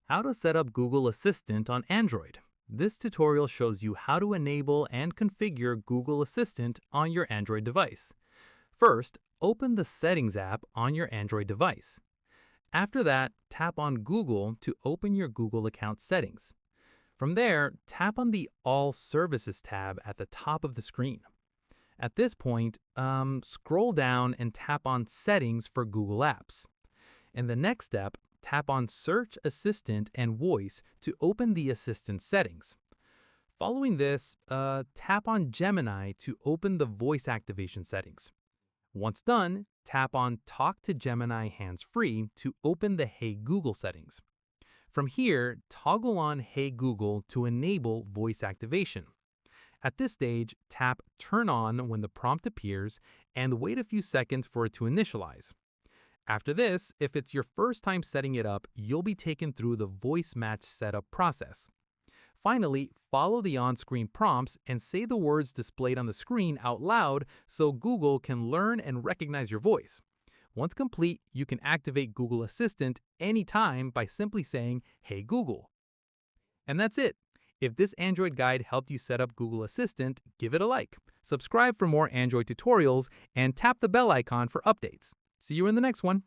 How to set up Google Assistant on Android. This tutorial shows you how to enable and configure Google Assistant on your Android device. First, open the Settings app on your Android device. After that, tap on Google to open your Google account settings. From there, tap on the All Services tab at the top of the screen. At this point, scroll down and tap on Settings for Google Apps. In the next step, tap on Search Assistant and Voice to open the Assistant settings. Following this, tap on Gemini to open the voice activation settings. Once done, tap on Talk to Gemini hands-free to open the Hey Google settings. From here, toggle on Hey Google to enable voice activation. At this stage, tap Turn On when the prompt appears and wait a few seconds for it to initialize. After this, if it's your first time setting it up, you'll be taken through the voice match setup process. Finally, follow the on-screen prompts and say the words displayed on the screen out loud so Google can learn and recognize your voice. Once complete, you can activate Google Assistant anytime by simply saying, "Hey Google." And that's it. If this Android guide helped you set up Google Assistant, give it a like. Subscribe for more Android tutorials and tap the bell icon for updates. See you in the next one.